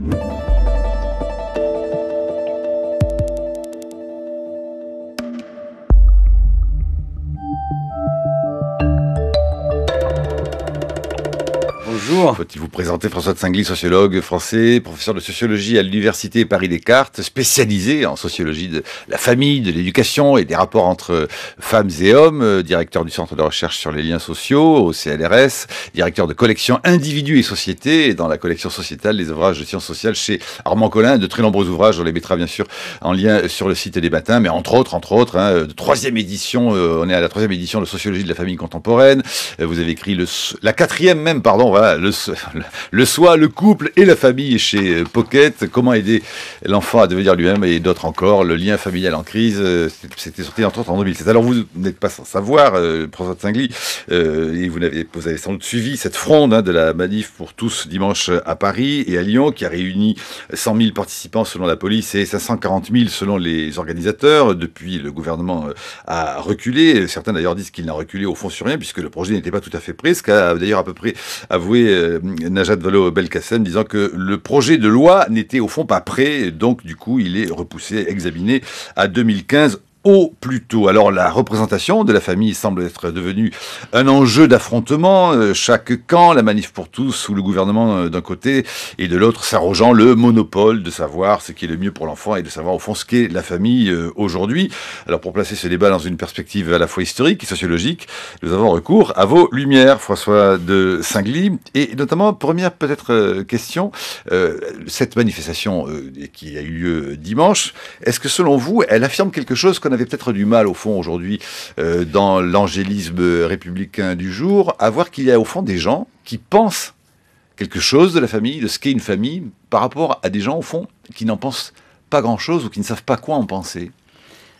Bonjour. Faut-il vous présenter François de Singly, sociologue français, professeur de sociologie à l'université Paris-Descartes, spécialisé en sociologie de la famille, de l'éducation et des rapports entre femmes et hommes, directeur du Centre de recherche sur les liens sociaux au CNRS, directeur de collection Individus et Société, et dans la collection sociétale des ouvrages de sciences sociales chez Armand Collin, de très nombreux ouvrages, on les mettra bien sûr en lien sur le site des matins, mais entre autres, de troisième édition, on est à la troisième édition de sociologie de la famille contemporaine, vous avez écrit la quatrième même, pardon, voilà, le soi, le couple et la famille chez Pocket, comment aider l'enfant à devenir lui-même, et d'autres encore, le lien familial en crise, c'était sorti entre autres en 2007. Alors vous n'êtes pas sans savoir, François de Singly, et vous avez sans doute suivi cette fronde de la manif pour tous dimanche à Paris et à Lyon, qui a réuni 100 000 participants selon la police et 540 000 selon les organisateurs. Depuis, le gouvernement a reculé. Certains d'ailleurs disent qu'il n'a reculé au fond sur rien, puisque le projet n'était pas tout à fait prêt, ce qu'a d'ailleurs à peu près avoué Najat Vallaud-Belkacem, disant que le projet de loi n'était au fond pas prêt, donc du coup il est repoussé, examiné à 2015 au plus tôt. Alors la représentation de la famille semble être devenue un enjeu d'affrontement. Chaque camp, la manif pour tous, sous le gouvernement d'un côté, et de l'autre s'arrogeant le monopole de savoir ce qui est le mieux pour l'enfant et de savoir au fond ce qu'est la famille aujourd'hui. Alors pour placer ce débat dans une perspective à la fois historique et sociologique, nous avons recours à vos lumières, François de Singly, et notamment, première peut-être question, cette manifestation qui a eu lieu dimanche, est-ce que selon vous, elle affirme quelque chose qu'on avait peut-être du mal au fond aujourd'hui dans l'angélisme républicain du jour, à voir qu'il y a au fond des gens qui pensent quelque chose de la famille, de ce qu'est une famille, par rapport à des gens au fond qui n'en pensent pas grand-chose ou qui ne savent pas quoi en penser.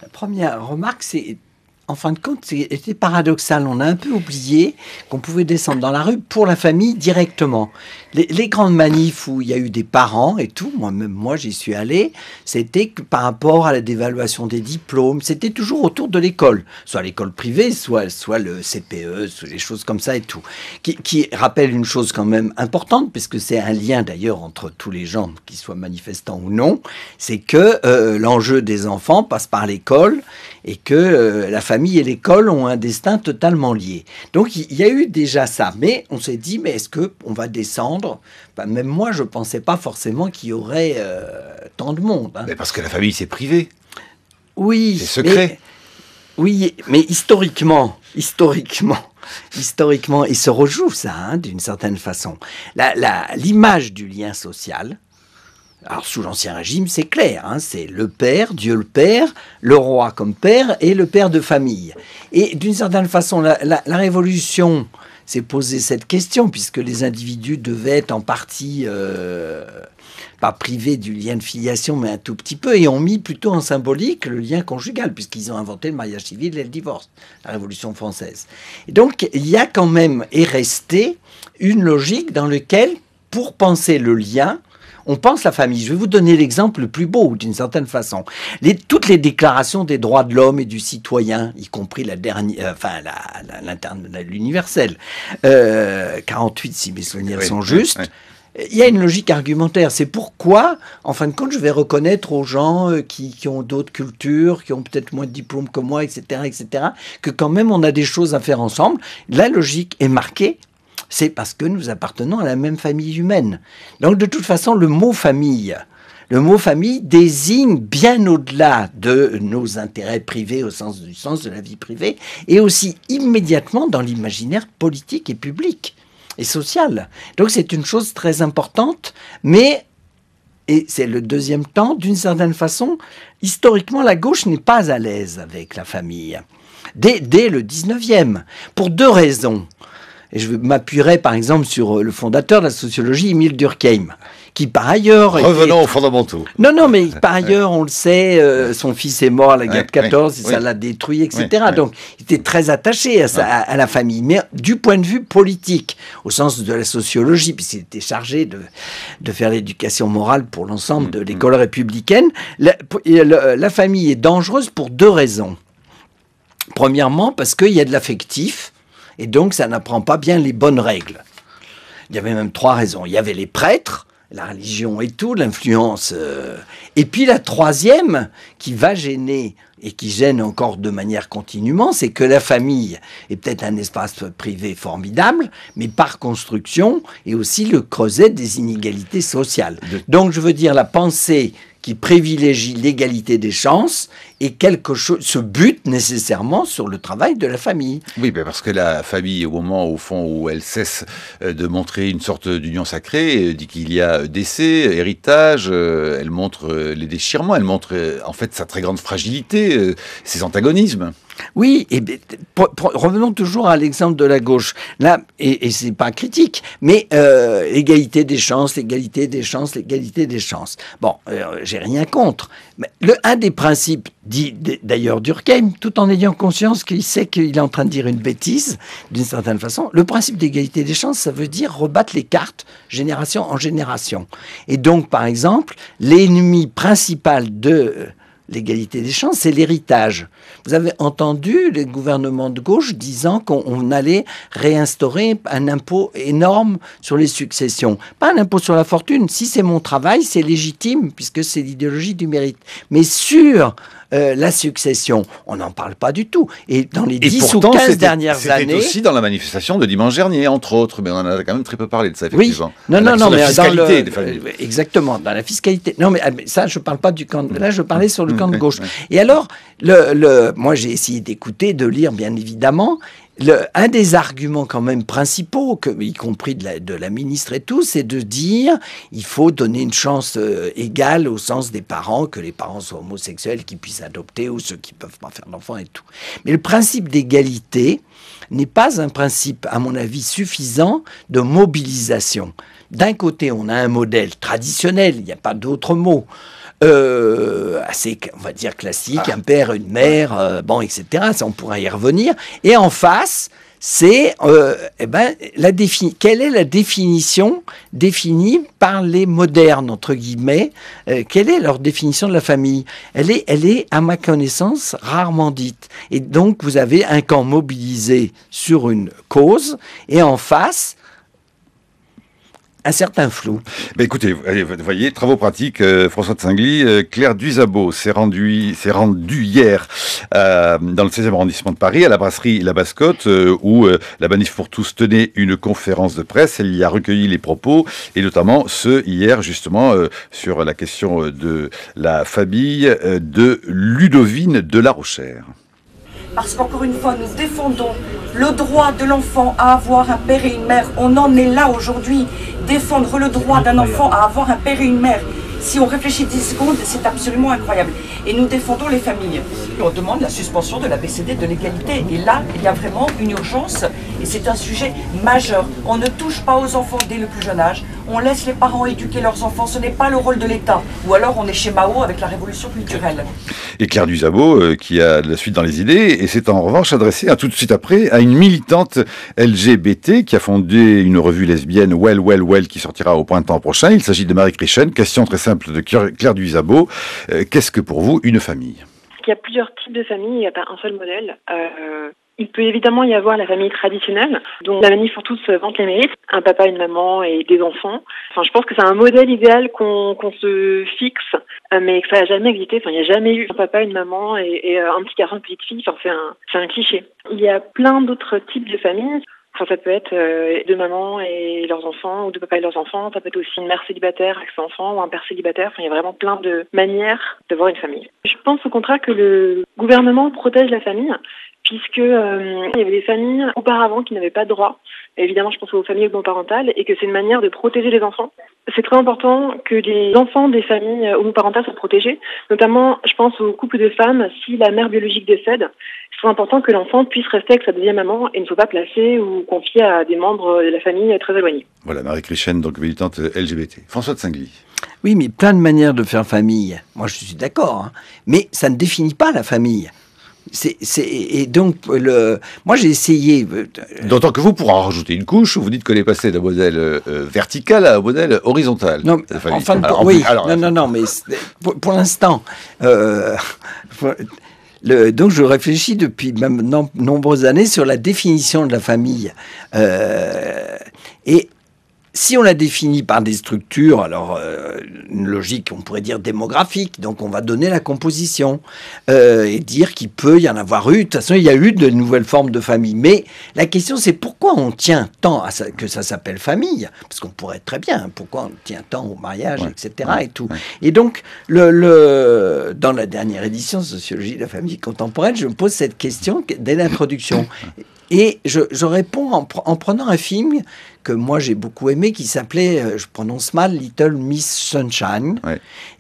La première remarque, c'est, en fin de compte, c'était paradoxal. On a un peu oublié qu'on pouvait descendre dans la rue pour la famille directement. Les grandes manifs où il y a eu des parents et tout, moi j'y suis allé, c'était que par rapport à la dévaluation des diplômes, c'était toujours autour de l'école, soit l'école privée, soit le CPE, soit les choses comme ça et tout, qui rappelle une chose quand même importante, parce que c'est un lien d'ailleurs entre tous les gens, qu'ils soient manifestants ou non, c'est que l'enjeu des enfants passe par l'école et que la famille et l'école ont un destin totalement lié. Donc il y a eu déjà ça, mais on s'est dit, mais est-ce qu'on va descendre? Même moi, je ne pensais pas forcément qu'il y aurait tant de monde. Mais parce que la famille, c'est privé. Oui. C'est secret. Mais historiquement, il se rejoue ça, d'une certaine façon. L'image du lien social, alors sous l'Ancien Régime, c'est clair, c'est le père, Dieu le père, le roi comme père et le père de famille. Et d'une certaine façon, la Révolution s'est posé cette question, puisque les individus devaient être en partie pas privés du lien de filiation, mais un tout petit peu, et ont mis plutôt en symbolique le lien conjugal, puisqu'ils ont inventé le mariage civil et le divorce, la Révolution française. Et donc, il y a quand même, est resté une logique dans laquelle, pour penser le lien, on pense la famille. Je vais vous donner l'exemple le plus beau, d'une certaine façon. Toutes les déclarations des droits de l'homme et du citoyen, y compris la dernière, l'universelle, 48, si mes souvenirs sont justes, il y a une logique argumentaire. C'est pourquoi, en fin de compte, je vais reconnaître aux gens qui ont d'autres cultures, qui ont peut-être moins de diplômes que moi, etc., que quand même on a des choses à faire ensemble. La logique est marquée. C'est parce que nous appartenons à la même famille humaine. Donc, de toute façon, le mot famille désigne bien au-delà de nos intérêts privés du sens de la vie privée, et aussi immédiatement dans l'imaginaire politique et public et social. Donc, c'est une chose très importante, mais, et c'est le deuxième temps, d'une certaine façon, historiquement, la gauche n'est pas à l'aise avec la famille. Dès le 19e, pour deux raisons. Et je m'appuierai par exemple sur le fondateur de la sociologie, Émile Durkheim, qui par ailleurs... Revenons aux fondamentaux. Non, mais par ailleurs, on le sait, son fils est mort à la guerre de 14, et ça l'a détruit, etc. Donc, il était très attaché à la famille. Mais du point de vue politique, au sens de la sociologie, puisqu'il était chargé de faire l'éducation morale pour l'ensemble de l'école républicaine, la famille est dangereuse pour deux raisons. Premièrement, parce qu'il y a de l'affectif, et donc ça n'apprend pas bien les bonnes règles. Il y avait même trois raisons. Il y avait les prêtres, la religion et tout, l'influence. Et puis la troisième, qui va gêner et qui gêne encore de manière continuellement, c'est que la famille est peut-être un espace privé formidable, mais par construction est aussi le creuset des inégalités sociales. Donc je veux dire, la pensée qui privilégie l'égalité des chances et quelque chose se bute nécessairement sur le travail de la famille. Oui, parce que la famille, au moment, au fond, où elle cesse de montrer une sorte d'union sacrée, dit qu'il y a décès, héritage, elle montre les déchirements, elle montre en fait sa très grande fragilité, ses antagonismes. Oui, et revenons toujours à l'exemple de la gauche. Là, et c'est pas critique, mais égalité des chances, l'égalité des chances, l'égalité des chances. Bon, j'ai rien contre. Mais un des principes, dit d'ailleurs Durkheim, tout en ayant conscience qu'il sait qu'il est en train de dire une bêtise, d'une certaine façon, le principe d'égalité des chances, ça veut dire rebattre les cartes génération en génération. Et donc, par exemple, l'ennemi principal de l'égalité des chances, c'est l'héritage. Vous avez entendu les gouvernements de gauche disant qu'on allait réinstaurer un impôt énorme sur les successions. Pas un impôt sur la fortune. Si c'est mon travail, c'est légitime, puisque c'est l'idéologie du mérite. Mais sur la succession, on n'en parle pas du tout. Et dans les 10 ou 15 dernières années... C'était aussi dans la manifestation de dimanche dernier, entre autres, mais on en a quand même très peu parlé de ça, effectivement. Oui, non, mais la fiscalité des familles. Exactement, dans la fiscalité. Non, mais ça, je ne parle pas du camp... Là, je parlais sur le camp de gauche. Ouais. Et alors, moi, j'ai essayé d'écouter, de lire, bien évidemment. Un des arguments quand même principaux, y compris de la ministre et tout, c'est de dire il faut donner une chance égale au sens des parents, que les parents soient homosexuels, qu'ils puissent adopter, ou ceux qui ne peuvent pas faire d'enfants et tout. Mais le principe d'égalité n'est pas un principe, à mon avis, suffisant de mobilisation. D'un côté, on a un modèle traditionnel, il n'y a pas d'autre mot, assez, on va dire, classique, un père, une mère, etc. Ça, on pourra y revenir. Et en face, c'est quelle est la définition définie par les modernes, entre guillemets, quelle est leur définition de la famille? Elle est, à ma connaissance, rarement dite. Et donc, vous avez un camp mobilisé sur une cause, et en face, un certain flou. Mais écoutez, vous voyez, travaux pratiques, François de Singly, Claire Duzabo s'est rendue hier dans le 16e arrondissement de Paris, à la brasserie La Basse-Côte, où la Manif pour tous tenait une conférence de presse. Elle y a recueilli les propos, et notamment ceux hier, justement, sur la question de la famille de Ludovine de La Rochère. Parce qu'encore une fois, nous défendons le droit de l'enfant à avoir un père et une mère. On en est là aujourd'hui. Défendre le droit d'un enfant à avoir un père et une mère. Si on réfléchit 10 secondes, c'est absolument incroyable. Et nous défendons les familles. On demande la suspension de l'ABCD de l'égalité. Et là, il y a vraiment une urgence. Et c'est un sujet majeur. On ne touche pas aux enfants dès le plus jeune âge. On laisse les parents éduquer leurs enfants. Ce n'est pas le rôle de l'État. Ou alors on est chez Mao avec la révolution culturelle. Et Claire Duzabo, qui a la suite dans les idées, et s'est en revanche adressée tout de suite après à une militante LGBT qui a fondé une revue lesbienne, Well, qui sortira au printemps prochain. Il s'agit de Marie Christiane. Question très simple de Claire Duzabo. Qu'est-ce que pour vous une famille? Il y a plusieurs types de familles, il n'y a pas un seul modèle. Il peut évidemment y avoir la famille traditionnelle, dont la Manif pour tous vante les mérites, un papa, une maman et des enfants. Enfin, je pense que c'est un modèle idéal qu'on se fixe, mais que ça n'a jamais existé. Enfin, il n'y a jamais eu un papa, une maman et un petit garçon, une petite fille. Enfin, c'est un cliché. Il y a plein d'autres types de familles. Enfin, ça peut être deux mamans et leurs enfants, ou deux papas et leurs enfants. Ça peut être aussi une mère célibataire avec ses enfants, ou un père célibataire. Enfin, il y a vraiment plein de manières d'avoir une famille. Je pense au contraire que le gouvernement protège la famille, puisque il y avait des familles auparavant qui n'avaient pas de droit. Évidemment, je pense aux familles homoparentales, et que c'est une manière de protéger les enfants. C'est très important que les enfants des familles homoparentales soient protégés. Notamment, je pense aux couples de femmes, si la mère biologique décède, c'est très important que l'enfant puisse rester avec sa deuxième maman et ne soit pas placé ou confié à des membres de la famille très éloignés. Voilà, Marie Christiane, donc militante LGBT. François de Singly. Oui, mais plein de manières de faire famille. Moi, je suis d'accord, hein. Mais ça ne définit pas la famille. Et donc, moi j'ai essayé... D'autant que vous, pour en rajouter une couche, vous dites qu'on est passé d'un modèle vertical à un modèle horizontal. Non, enfin, non, mais pour l'instant... donc je réfléchis depuis même nombreuses années sur la définition de la famille. Et si on la définit par des structures, alors une logique, on pourrait dire démographique, donc on va donner la composition et dire qu'il peut y en avoir eu. De toute façon, il y a eu de nouvelles formes de famille. Mais la question, c'est pourquoi on tient tant à ça, que ça s'appelle famille? Parce qu'on pourrait très bien, pourquoi on tient tant au mariage, etc. et tout. Et donc, dans la dernière édition de Sociologie de la famille contemporaine, je me pose cette question dès l'introduction. Et je réponds en prenant un film que moi j'ai beaucoup aimé, qui s'appelait, je prononce mal, Little Miss Sunshine,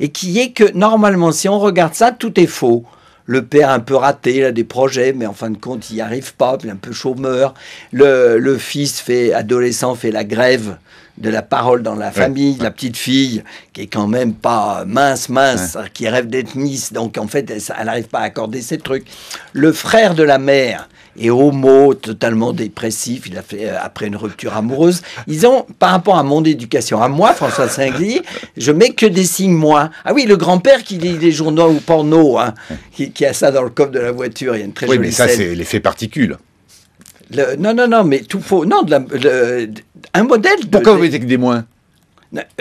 et qui est que normalement, si on regarde ça, tout est faux. Le père un peu raté, il a des projets, mais en fin de compte, il n'y arrive pas, il est un peu chômeur. Le fils adolescent fait la grève de la parole dans la famille, la petite fille, qui est quand même pas mince, qui rêve d'être Miss, donc en fait, elle n'arrive pas à accorder ses trucs. Le frère de la mère est homo, totalement dépressif, il a fait après une rupture amoureuse. Ils ont, par rapport à mon éducation, à moi, François Singly, je mets que des signes moins. Ah oui, le grand-père qui lit les journaux ou porno, hein, qui a ça dans le coffre de la voiture, il y a une très jolie mais ça, scène. c'est l'effet particule. Non, mais tout faux. Non, un modèle de... Pourquoi vous mettez que des moins?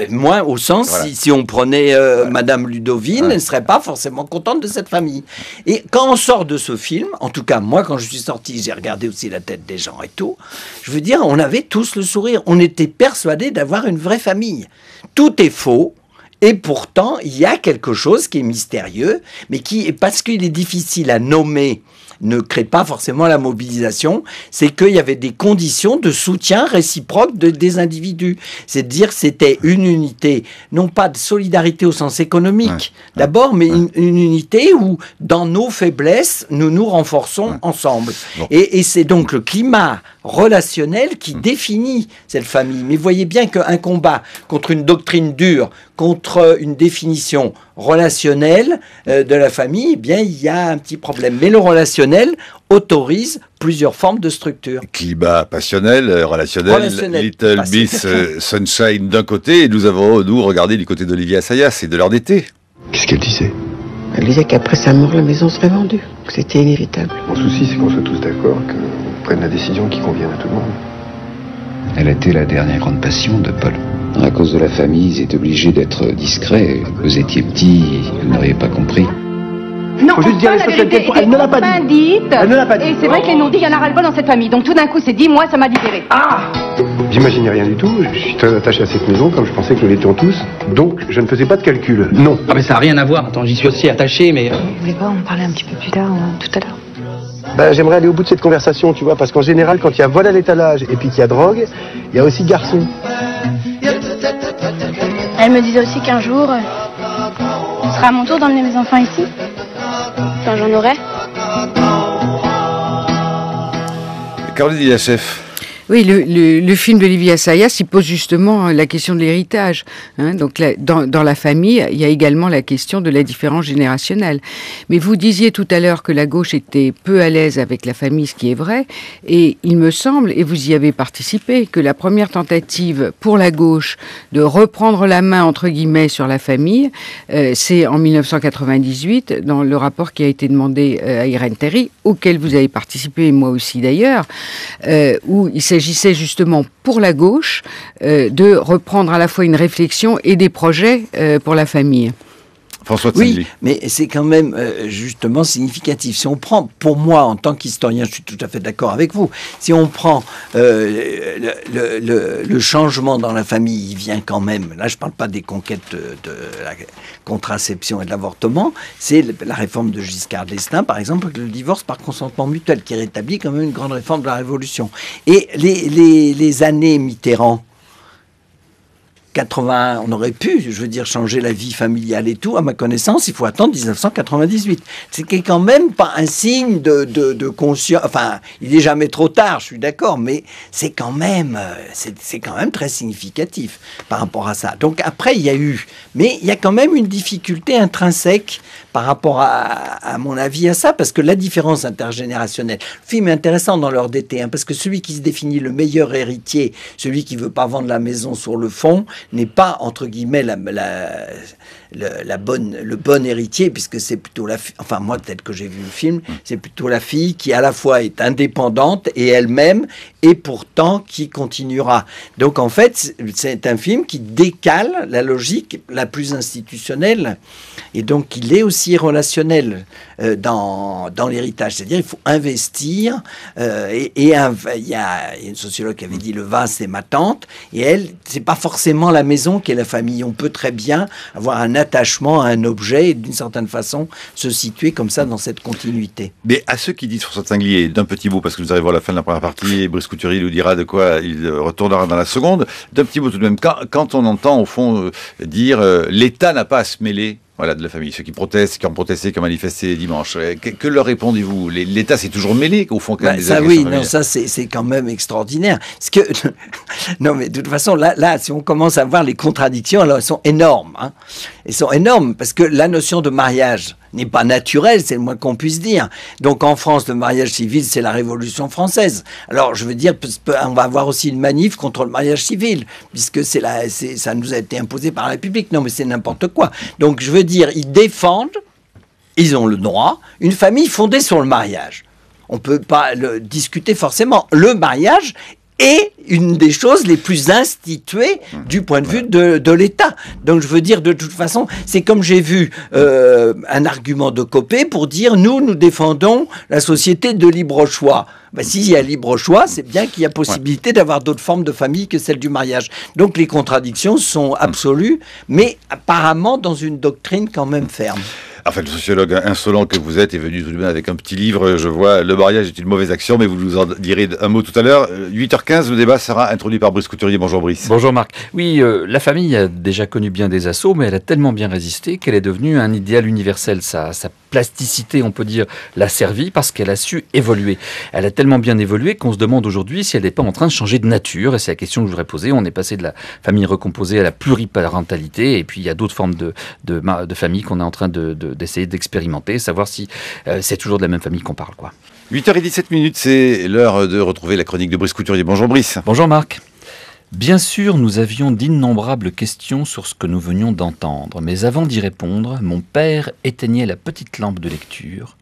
Moins au sens, si on prenait Madame Ludovine, elle ne serait pas forcément contente de cette famille. Et quand on sort de ce film, en tout cas, moi, quand je suis sorti, j'ai regardé aussi la tête des gens et tout, je veux dire, on avait tous le sourire. On était persuadés d'avoir une vraie famille. Tout est faux. Et pourtant, il y a quelque chose qui est mystérieux, mais qui, parce qu'il est difficile à nommer, ne crée pas forcément la mobilisation, c'est qu'il y avait des conditions de soutien réciproque des individus. C'est-à-dire que c'était une unité, non pas de solidarité au sens économique, d'abord, mais une unité où, dans nos faiblesses, nous nous renforçons ensemble. Bon. Et c'est donc le climat relationnel qui définit cette famille. Mais voyez bien qu'un combat contre une doctrine dure, contre une définition relationnelle de la famille, eh bien, il y a un petit problème. Mais le relationnel autorise plusieurs formes de structure. Climat passionnel, relationnel Little Miss Sunshine d'un côté, et nous avons, regardé du côté d'Olivier Assayas et de l'heure d'été. Qu'est-ce qu'elle disait? Elle disait qu'après sa mort, la maison serait vendue, que c'était inévitable. Mon souci, c'est qu'on soit tous d'accord, qu'on prenne la décision qui convienne à tout le monde. Elle était la dernière grande passion de Paul. À cause de la famille, ils étaient obligés d'être discrets. Vous étiez petits, vous n'auriez pas compris. Non, faut juste dire les choses telles qu'elles sont. Elle ne l'a pas dit. Elle ne l'a pas dit. Et c'est vrai qu'elles nous dit qu'il y en a ras-le-bol dans cette famille. Donc tout d'un coup, c'est dit, moi, ça m'a libéré. Ah! J'imaginais rien du tout. Je suis très attaché à cette maison, comme je pensais que nous l'étions tous. Donc, je ne faisais pas de calcul. Non. Ah, mais ça n'a rien à voir. Attends, j'y suis aussi attaché, mais... Vous voulez pas en parler un petit peu plus tard, tout à l'heure? J'aimerais aller au bout de cette conversation, tu vois, parce qu'en général, quand il y a vol à l'étalage et puis qu'il y a drogue, il y a aussi garçon. Elle me disait aussi qu'un jour, ce sera à mon tour d'emmener mes enfants ici, quand j'en aurai. Caroline Dilachef. Oui, le film d'Olivier Assayas, il pose justement la question de l'héritage. Hein. Donc, dans la famille, il y a également la question de la différence générationnelle. Mais vous disiez tout à l'heure que la gauche était peu à l'aise avec la famille, ce qui est vrai. Et il me semble, et vous y avez participé, que la première tentative pour la gauche de reprendre la main, entre guillemets, sur la famille, c'est en 1998, dans le rapport qui a été demandé à Irène Théry, auquel vous avez participé, et moi aussi d'ailleurs, où il s'agissait justement pour la gauche de reprendre à la fois une réflexion et des projets pour la famille. François Tsingly. Oui, mais c'est quand même justement significatif. Si on prend, pour moi, en tant qu'historien, je suis tout à fait d'accord avec vous, si on prend le changement dans la famille, il vient quand même, là je ne parle pas des conquêtes de la contraception et de l'avortement, c'est la réforme de Giscard d'Estaing, par exemple, le divorce par consentement mutuel, qui rétablit quand même une grande réforme de la Révolution. Et les années Mitterrand, 80, on aurait pu, je veux dire, changer la vie familiale et tout. À ma connaissance, il faut attendre 1998. C'est quand même pas un signe de conscience. Enfin, il n'est jamais trop tard, je suis d'accord, mais c'est quand même très significatif par rapport à ça. Donc après, il y a quand même une difficulté intrinsèque par rapport à mon avis à ça, parce que la différence intergénérationnelle, le film est intéressant dans l'heure d'été, parce que celui qui se définit le meilleur héritier, celui qui veut pas vendre la maison sur le fond, n'est pas, entre guillemets, le bon héritier, puisque c'est plutôt la fille, enfin moi peut-être que j'ai vu le film, c'est plutôt la fille qui à la fois est indépendante et elle-même et pourtant qui continuera. Donc en fait, c'est un film qui décale la logique la plus institutionnelle, et donc il est aussi relationnel dans l'héritage. C'est-à-dire il faut investir, il y a une sociologue qui avait dit le vase c'est ma tante, et elle, c'est pas forcément la maison qui est la famille. On peut très bien avoir un attachement à un objet et d'une certaine façon se situer comme ça dans cette continuité. Mais à ceux qui disent François de Sanglier, d'un petit mot, parce que nous arrivons à la fin de la première partie, et Brice Couturier nous dira de quoi il retournera dans la seconde, d'un petit mot tout de même, quand on entend au fond dire l'État n'a pas à se mêler de la famille, ceux qui protestent, qui ont protesté, qui ont manifesté dimanche, que leur répondez-vous? L'État s'est toujours mêlé au fond quand même des agressions familiales. Ça c'est quand même extraordinaire. Parce que non, mais de toute façon là si on commence à voir les contradictions, alors elles sont énormes. Elles sont énormes parce que la notion de mariage n'est pas naturelle, c'est le moins qu'on puisse dire. Donc en France, le mariage civil, c'est la Révolution française. Alors je veux dire, on va avoir aussi une manif contre le mariage civil, puisque ça nous a été imposé par la République. Non, mais c'est n'importe quoi. Donc je veux dire, ils défendent, ils ont le droit, une famille fondée sur le mariage. On ne peut pas le discuter forcément. Le mariage est une des choses les plus instituées du point de vue de l'État. Donc je veux dire, de toute façon, c'est comme j'ai vu un argument de Copé pour dire nous défendons la société de libre choix. S'il y a libre choix, c'est bien qu'il y a possibilité d'avoir d'autres formes de famille que celle du mariage. Donc les contradictions sont absolues, mais apparemment dans une doctrine quand même ferme. Enfin, le sociologue insolent que vous êtes est venu tout de même avec un petit livre. Je vois, le mariage est une mauvaise action, mais vous nous en direz un mot tout à l'heure. 8h15, le débat sera introduit par Brice Couturier. Bonjour Brice. Bonjour Marc. Oui, la famille a déjà connu bien des assauts, mais elle a tellement bien résisté qu'elle est devenue un idéal universel. Sa plasticité, on peut dire, l'a servi parce qu'elle a su évoluer. Elle a tellement bien évolué qu'on se demande aujourd'hui si elle n'est pas en train de changer de nature. Et c'est la question que je voudrais poser. On est passé de la famille recomposée à la pluriparentalité. Et puis il y a d'autres formes de famille qu'on est en train d'essayer d'expérimenter, savoir si c'est toujours de la même famille qu'on parle, quoi. 8h17, c'est l'heure de retrouver la chronique de Brice Couturier. Bonjour Brice. Bonjour Marc. Bien sûr, nous avions d'innombrables questions sur ce que nous venions d'entendre, mais avant d'y répondre, mon père éteignait la petite lampe de lecture.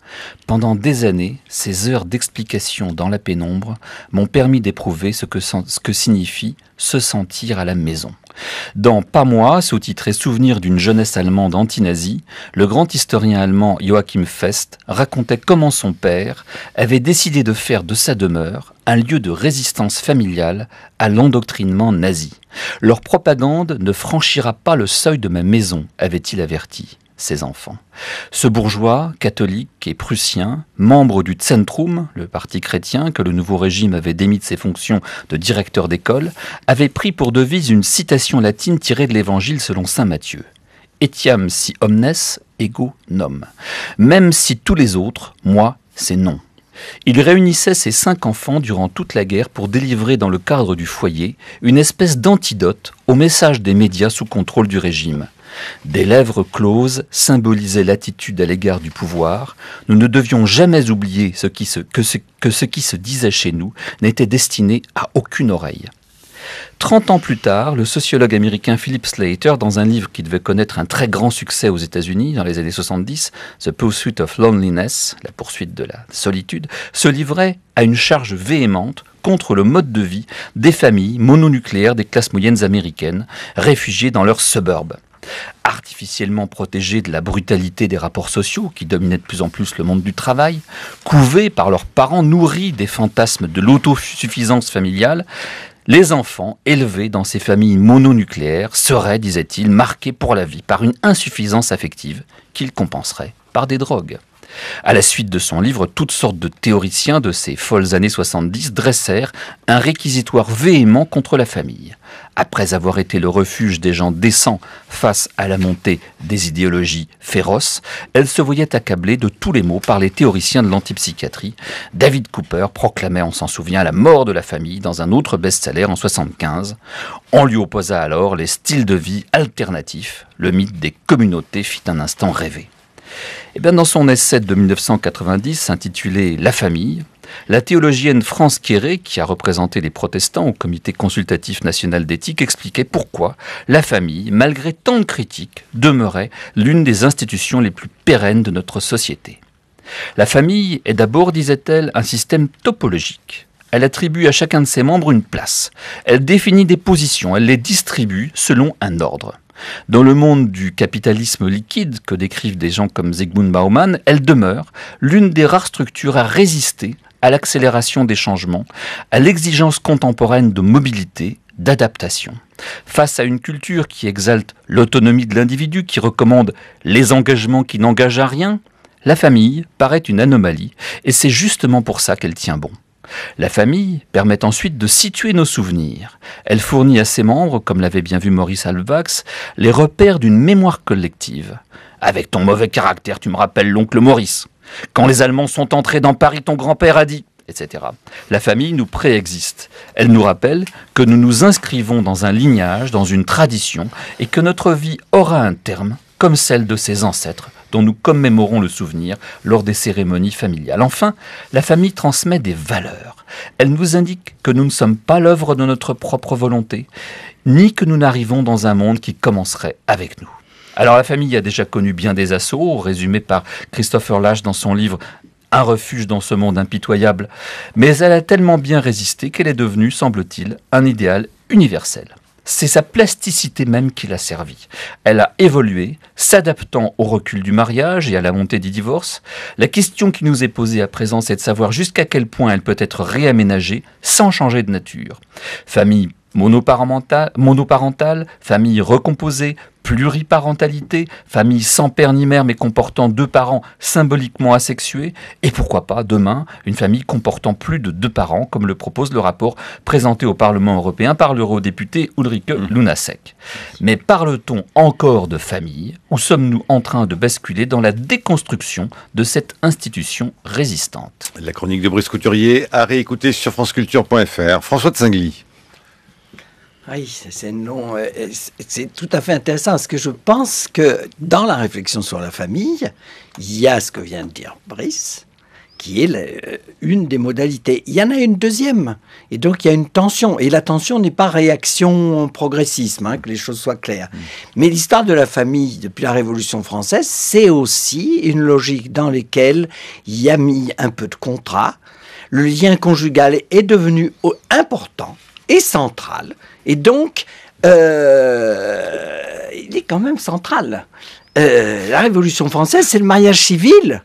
Pendant des années, ces heures d'explication dans la pénombre m'ont permis d'éprouver ce que signifie se sentir à la maison. Dans Pas moi, sous-titré Souvenir d'une jeunesse allemande anti-nazie, le grand historien allemand Joachim Fest racontait comment son père avait décidé de faire de sa demeure un lieu de résistance familiale à l'endoctrinement nazi. Leur propagande ne franchira pas le seuil de ma maison, avait-il averti ses enfants. Ce bourgeois, catholique et prussien, membre du Zentrum, le parti chrétien que le nouveau régime avait démis de ses fonctions de directeur d'école, avait pris pour devise une citation latine tirée de l'évangile selon saint Matthieu. Etiam si omnes ego nom. Même si tous les autres, moi, c'est non. Il réunissait ses 5 enfants durant toute la guerre pour délivrer dans le cadre du foyer une espèce d'antidote au message des médias sous contrôle du régime. Des lèvres closes symbolisaient l'attitude à l'égard du pouvoir. Nous ne devions jamais oublier que ce qui se disait chez nous n'était destiné à aucune oreille. 30 ans plus tard, le sociologue américain Philip Slater, dans un livre qui devait connaître un très grand succès aux États-Unis dans les années 70, The Pursuit of Loneliness, la poursuite de la solitude, se livrait à une charge véhémente contre le mode de vie des familles mononucléaires des classes moyennes américaines, réfugiées dans leurs suburbs. Artificiellement protégés de la brutalité des rapports sociaux qui dominaient de plus en plus le monde du travail, couvés par leurs parents nourris des fantasmes de l'autosuffisance familiale, les enfants élevés dans ces familles mononucléaires seraient, disait-il, marqués pour la vie par une insuffisance affective qu'ils compenseraient par des drogues. À la suite de son livre, toutes sortes de théoriciens de ces folles années 70 dressèrent un réquisitoire véhément contre la famille. Après avoir été le refuge des gens décents face à la montée des idéologies féroces, elle se voyait accablée de tous les maux par les théoriciens de l'antipsychiatrie. David Cooper proclamait, on s'en souvient, la mort de la famille dans un autre best-seller en 1975. On lui opposa alors les styles de vie alternatifs. Le mythe des communautés fit un instant rêver. Et bien dans son essai de 1990 intitulé « La famille », la théologienne France Quéré, qui a représenté les protestants au Comité consultatif national d'éthique, expliquait pourquoi la famille, malgré tant de critiques, demeurait l'une des institutions les plus pérennes de notre société. La famille est d'abord, disait-elle, un système topologique. Elle attribue à chacun de ses membres une place. Elle définit des positions, elle les distribue selon un ordre. Dans le monde du capitalisme liquide que décrivent des gens comme Zygmunt Bauman, elle demeure l'une des rares structures à résister à l'accélération des changements, à l'exigence contemporaine de mobilité, d'adaptation. Face à une culture qui exalte l'autonomie de l'individu, qui recommande les engagements qui n'engagent à rien, la famille paraît une anomalie, et c'est justement pour ça qu'elle tient bon. La famille permet ensuite de situer nos souvenirs. Elle fournit à ses membres, comme l'avait bien vu Maurice Halbwachs, les repères d'une mémoire collective. Avec ton mauvais caractère, tu me rappelles l'oncle Maurice. Quand les Allemands sont entrés dans Paris, ton grand-père a dit, etc. La famille nous préexiste. Elle nous rappelle que nous nous inscrivons dans un lignage, dans une tradition, et que notre vie aura un terme, comme celle de ses ancêtres, dont nous commémorons le souvenir lors des cérémonies familiales. Enfin, la famille transmet des valeurs. Elle nous indique que nous ne sommes pas l'œuvre de notre propre volonté, ni que nous n'arrivons dans un monde qui commencerait avec nous. Alors la famille a déjà connu bien des assauts, résumés par Christopher Lasch dans son livre « Un refuge dans ce monde impitoyable », mais elle a tellement bien résisté qu'elle est devenue, semble-t-il, un idéal universel. C'est sa plasticité même qui l'a servi. Elle a évolué, s'adaptant au recul du mariage et à la montée du divorce. La question qui nous est posée à présent, c'est de savoir jusqu'à quel point elle peut être réaménagée sans changer de nature. Famille monoparentale, famille recomposée, pluriparentalité, famille sans père ni mère mais comportant 2 parents symboliquement asexués, et pourquoi pas demain une famille comportant plus de 2 parents comme le propose le rapport présenté au Parlement européen par l'eurodéputé Ulrike Lunacek. Mais parle-t-on encore de famille ou sommes-nous en train de basculer dans la déconstruction de cette institution résistante? La chronique de Brice Couturier à réécouter sur franceculture.fr. François de Singly. Oui, c'est tout à fait intéressant parce que je pense que dans la réflexion sur la famille, il y a ce que vient de dire Brice, qui est une des modalités. Il y en a une deuxième, et donc il y a une tension. Et la tension n'est pas réaction progressisme, que les choses soient claires. Mais l'histoire de la famille depuis la Révolution française, c'est aussi une logique dans laquelle il y a mis un peu de contrat. Le lien conjugal est devenu important et central. Et donc, il est quand même central. La Révolution française, c'est le mariage civil.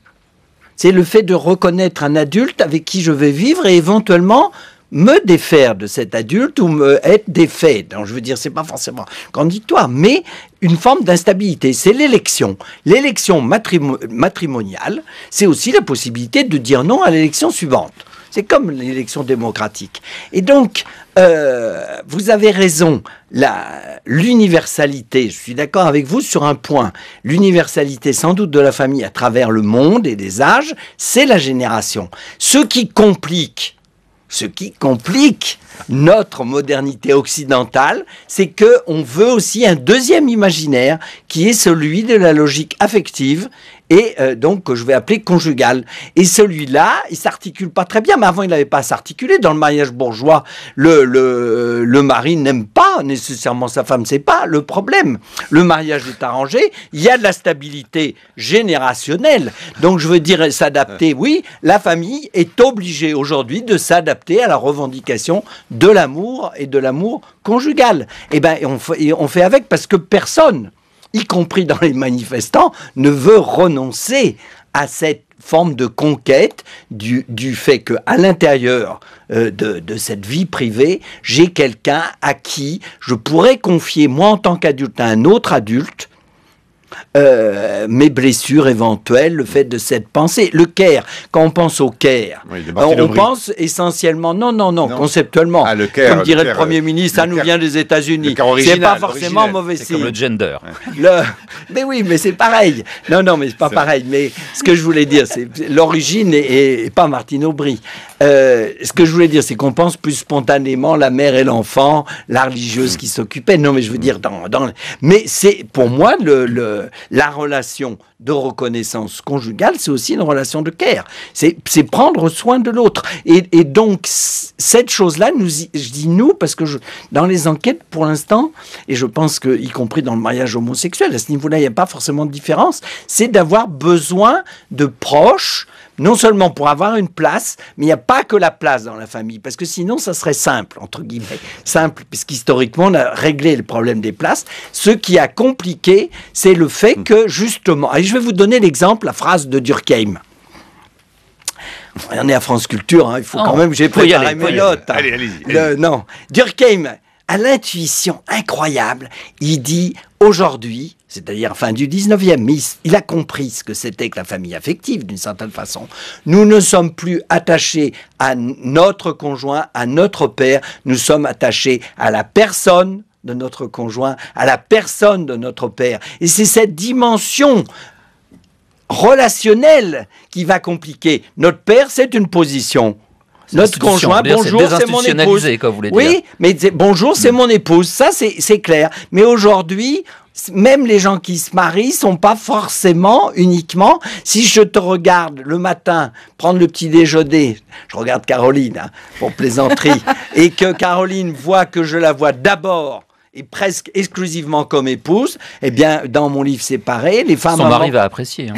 C'est le fait de reconnaître un adulte avec qui je vais vivre et éventuellement me défaire de cet adulte ou me être défait. Donc, je veux dire, c'est pas forcément contradictoire, mais une forme d'instabilité. C'est l'élection. L'élection matrimoniale, c'est aussi la possibilité de dire non à l'élection suivante. C'est comme l'élection démocratique. Et donc, vous avez raison, l'universalité, je suis d'accord avec vous sur un point, l'universalité sans doute de la famille à travers le monde et des âges, c'est la génération. Ce qui complique notre modernité occidentale, c'est qu'on veut aussi un deuxième imaginaire qui est celui de la logique affective et donc que je vais appeler conjugale. Et celui-là, il s'articule pas très bien, mais avant il n'avait pas à s'articuler. Dans le mariage bourgeois, le mari n'aime pas nécessairement sa femme, c'est pas le problème. Le mariage est arrangé, il y a de la stabilité générationnelle. Donc je veux dire s'adapter, oui, la famille est obligée aujourd'hui de s'adapter à la revendication de l'amour et de l'amour conjugal. Et ben on fait avec parce que personne, y compris dans les manifestants, ne veut renoncer à cette forme de conquête du fait qu'à l'intérieur de cette vie privée, j'ai quelqu'un à qui je pourrais confier, moi en tant qu'adulte, à un autre adulte, mes blessures éventuelles, le fait de cette pensée. Le care, quand on pense au care, oui, on pense essentiellement, non, conceptuellement, comme dirait le Premier ministre, ça nous vient des États-Unis. C'est pas forcément mauvais signe. C'est comme le gender. Mais oui, mais c'est pareil. Non, mais c'est pas pareil. Mais ce que je voulais dire, c'est l'origine et pas Martine Aubry. Ce que je voulais dire, c'est qu'on pense plus spontanément la mère et l'enfant, la religieuse qui s'occupait. Non, mais je veux dire, mais c'est pour moi la relation de reconnaissance conjugale, c'est aussi une relation de care. C'est prendre soin de l'autre. Et donc, cette chose-là, je dis nous, parce que dans les enquêtes, pour l'instant, et je pense que, y compris dans le mariage homosexuel, à ce niveau-là, il n'y a pas forcément de différence, c'est d'avoir besoin de proches, non seulement pour avoir une place, mais il n'y a pas que la place dans la famille, parce que sinon, ça serait simple, entre guillemets. Simple, puisqu'historiquement, on a réglé le problème des places. Ce qui a compliqué, c'est le fait que, justement, et je vais vous donner l'exemple, la phrase de Durkheim. On est à France Culture, il faut quand même, j'ai préparé mes notes. Allez. Non, Durkheim a l'intuition incroyable, il dit aujourd'hui, c'est-à-dire fin du 19e, mais il a compris ce que c'était que la famille affective d'une certaine façon. Nous ne sommes plus attachés à notre conjoint, à notre père, nous sommes attachés à la personne de notre conjoint, à la personne de notre père. Et c'est cette dimension relationnelle qui va compliquer. Notre père, c'est une position. Notre conjoint, bonjour, c'est mon épouse. Oui, mais bonjour, c'est mon épouse. Ça, c'est clair. Mais aujourd'hui, même les gens qui se marient sont pas forcément uniquement. Si je te regarde le matin prendre le petit déjeuner, je regarde Caroline pour plaisanterie, et que Caroline voit que je la vois d'abord et presque exclusivement comme épouse, eh bien, dans mon livre séparé, les femmes... Son mari va apprécier.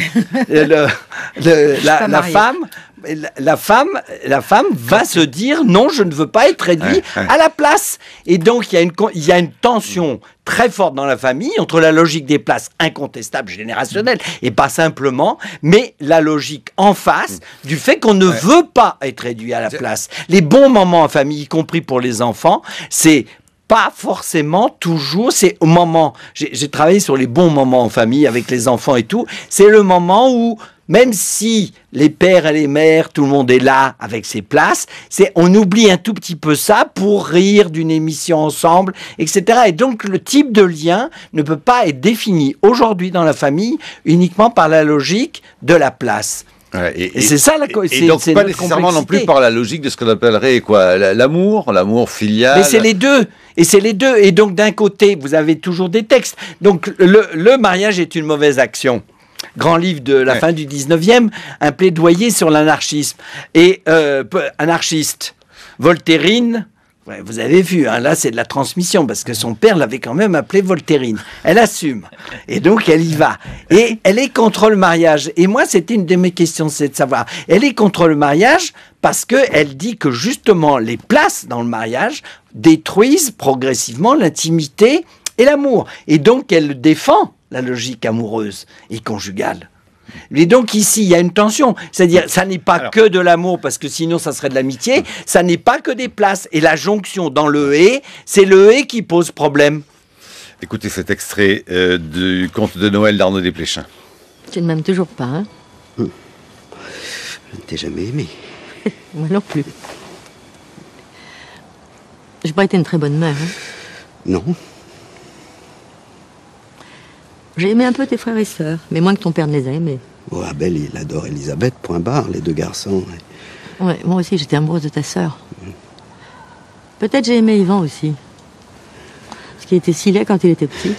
La femme va se dire non, je ne veux pas être réduit à la place. Et donc il y a une tension très forte dans la famille entre la logique des places incontestables générationnelles et pas simplement, mais la logique en face du fait qu'on ne veut pas être réduit à la place. Les bons moments en famille, y compris pour les enfants, c'est pas forcément toujours, c'est au moment, j'ai travaillé sur les bons moments en famille avec les enfants et tout, c'est le moment où, même si les pères et les mères, tout le monde est là avec ses places, on oublie un tout petit peu ça pour rire d'une émission ensemble, etc. Et donc le type de lien ne peut pas être défini aujourd'hui dans la famille uniquement par la logique de la place. Et c'est ça et donc pas nécessairement non plus par la logique de ce qu'on appellerait l'amour filial. Mais c'est les deux. Et c'est les deux. Et donc d'un côté, vous avez toujours des textes. Donc le mariage est une mauvaise action. Grand livre de la fin du 19e, un plaidoyer sur l'anarchisme. Et anarchiste, Voltairine. Ouais, vous avez vu, là c'est de la transmission, parce que son père l'avait quand même appelée Voltairine. Elle assume, et donc elle y va. Et elle est contre le mariage. Et moi, c'était une de mes questions, c'est de savoir, elle est contre le mariage parce qu'elle dit que justement les places dans le mariage détruisent progressivement l'intimité et l'amour. Et donc elle défend la logique amoureuse et conjugale. Et donc ici, il y a une tension. C'est-à-dire, ça n'est pas que de l'amour, parce que sinon, ça serait de l'amitié. Ça n'est pas que des places. Et la jonction dans le « et », c'est le « et » qui pose problème. Écoutez cet extrait du conte de Noël d'Arnaud Desplechin. Tu ne m'aimes toujours pas, hein? Je ne t'ai jamais aimé. Moi non plus. J'ai pas été une très bonne mère, hein? Non. J'ai aimé un peu tes frères et sœurs, mais moins que ton père ne les a aimés. Oh, Abel, il adore Elisabeth, point barre, les deux garçons. Ouais, moi aussi, j'étais amoureuse de ta sœur. Peut-être j'ai aimé Yvan aussi. Parce qu'il était si laid quand il était petit.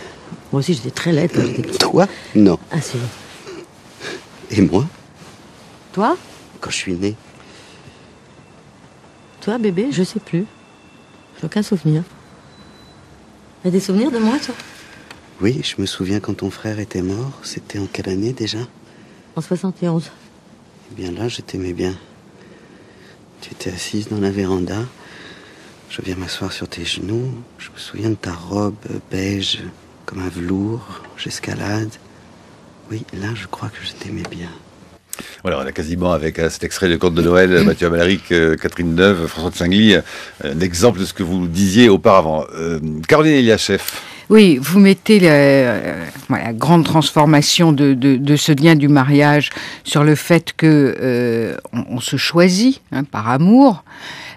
Moi aussi, j'étais très laide quand j'étais petite. Toi? Non. Ah, si. Et moi? Toi? Quand je suis né. Toi, bébé, je sais plus. J'ai aucun souvenir. T'as des souvenirs de moi, toi? Oui, je me souviens quand ton frère était mort. C'était en quelle année déjà? En 71. Eh bien là, je t'aimais bien. Tu étais assise dans la véranda. Je viens m'asseoir sur tes genoux. Je me souviens de ta robe beige, comme un velours. J'escalade. Oui, là, je crois que je t'aimais bien. Voilà, on a quasiment, avec cet extrait de Conte de Noël, Mathieu Amalric, Catherine Deneuve, François de Singly, un exemple de ce que vous disiez auparavant. Caroline Eliachef. Oui, vous mettez la grande transformation de ce lien du mariage sur le fait que on se choisit par amour.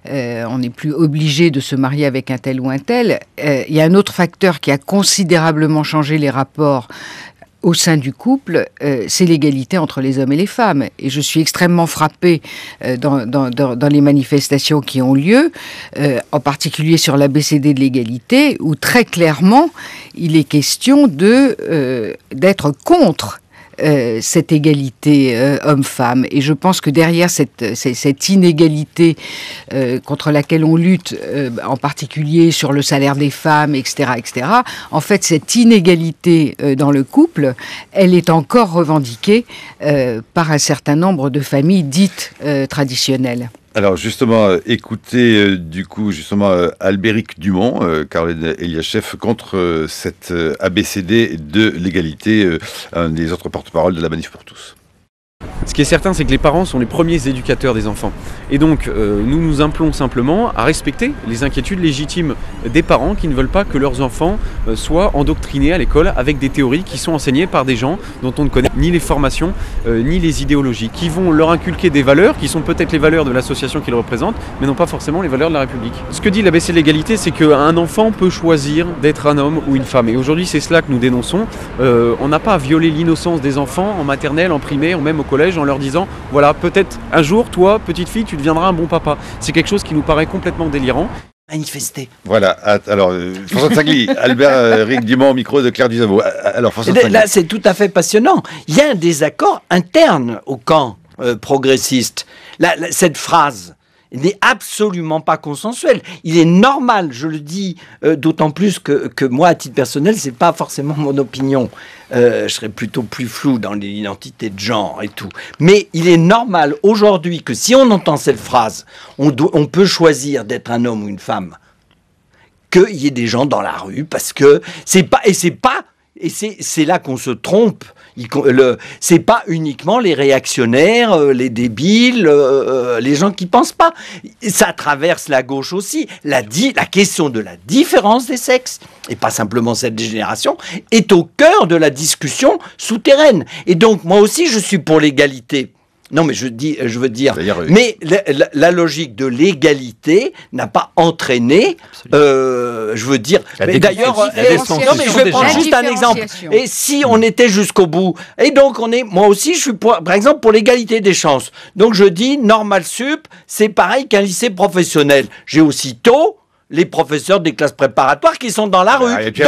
On n'est plus obligé de se marier avec un tel ou un tel. Il y a un autre facteur qui a considérablement changé les rapports au sein du couple, c'est l'égalité entre les hommes et les femmes. Et je suis extrêmement frappée dans les manifestations qui ont lieu, en particulier sur l'ABCD de l'égalité, où très clairement, il est question d'être contre cette égalité homme-femme. Et je pense que derrière cette inégalité contre laquelle on lutte, en particulier sur le salaire des femmes, etc., en fait, cette inégalité dans le couple, elle est encore revendiquée par un certain nombre de familles dites traditionnelles. Alors justement, écoutez Albéric Dumont, Caroline Eliachev, contre cette ABCD de l'égalité, un des autres porte-parole de la Manif pour tous. Ce qui est certain, c'est que les parents sont les premiers éducateurs des enfants. Et donc, nous nous appelons simplement à respecter les inquiétudes légitimes des parents qui ne veulent pas que leurs enfants soient endoctrinés à l'école avec des théories qui sont enseignées par des gens dont on ne connaît ni les formations, ni les idéologies, qui vont leur inculquer des valeurs qui sont peut-être les valeurs de l'association qu'ils représentent, mais non pas forcément les valeurs de la République. Ce que dit l'ABC de l'égalité, c'est qu'un enfant peut choisir d'être un homme ou une femme. Et aujourd'hui, c'est cela que nous dénonçons. On n'a pas à violer l'innocence des enfants en maternelle, en primaire ou même au collège en leur disant voilà, peut-être un jour, toi, petite fille, tu deviendras un bon papa. C'est quelque chose qui nous paraît complètement délirant. Manifester. Voilà, alors François de Singly, Albéric Dumont, micro de Claire Duzavo. Alors François de Singly. Là, c'est tout à fait passionnant. Il y a un désaccord interne au camp progressiste. Cette phrase n'est absolument pas consensuel. Il est normal, je le dis, d'autant plus que moi, à titre personnel, c'est pas forcément mon opinion. Je serais plutôt plus flou dans l'identité de genre et tout. Mais il est normal aujourd'hui que si on entend cette phrase, on peut choisir d'être un homme ou une femme, qu'il y ait des gens dans la rue, parce que c'est là qu'on se trompe. C'est pas uniquement les réactionnaires, les débiles, les gens qui pensent pas. Ça traverse la gauche aussi. La question de la différence des sexes, et pas simplement cette génération, est au cœur de la discussion souterraine. Et donc, moi aussi, je suis pour l'égalité. Non, mais je veux dire, mais la logique de l'égalité n'a pas entraîné, je veux dire, d'ailleurs, non, mais je vais prendre juste un exemple. Et si on était jusqu'au bout, et donc moi aussi, je suis par exemple pour l'égalité des chances. Donc je dis, Normal Sup, c'est pareil qu'un lycée professionnel. J'ai aussitôt les professeurs des classes préparatoires qui sont dans la rue. Et puis,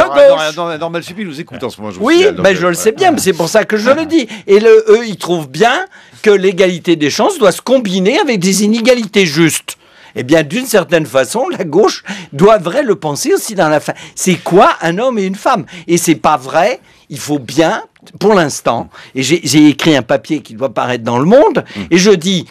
Normal Sup, ils nous écoutent en ce moment. Je le sais bien, mais c'est pour ça que je le dis. Et eux, ils trouvent bien que l'égalité des chances doit se combiner avec des inégalités justes. Eh bien, d'une certaine façon, la gauche devrait le penser aussi dans la fin. C'est quoi un homme et une femme? Et c'est pas vrai. Il faut bien, pour l'instant, et j'ai écrit un papier qui doit paraître dans Le Monde, et je dis...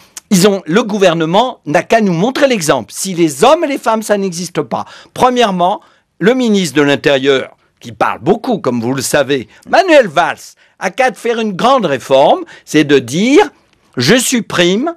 Le gouvernement n'a qu'à nous montrer l'exemple. Si les hommes et les femmes, ça n'existe pas. Premièrement, le ministre de l'Intérieur, qui parle beaucoup, comme vous le savez, Manuel Valls, a qu'à faire une grande réforme, c'est de dire, je supprime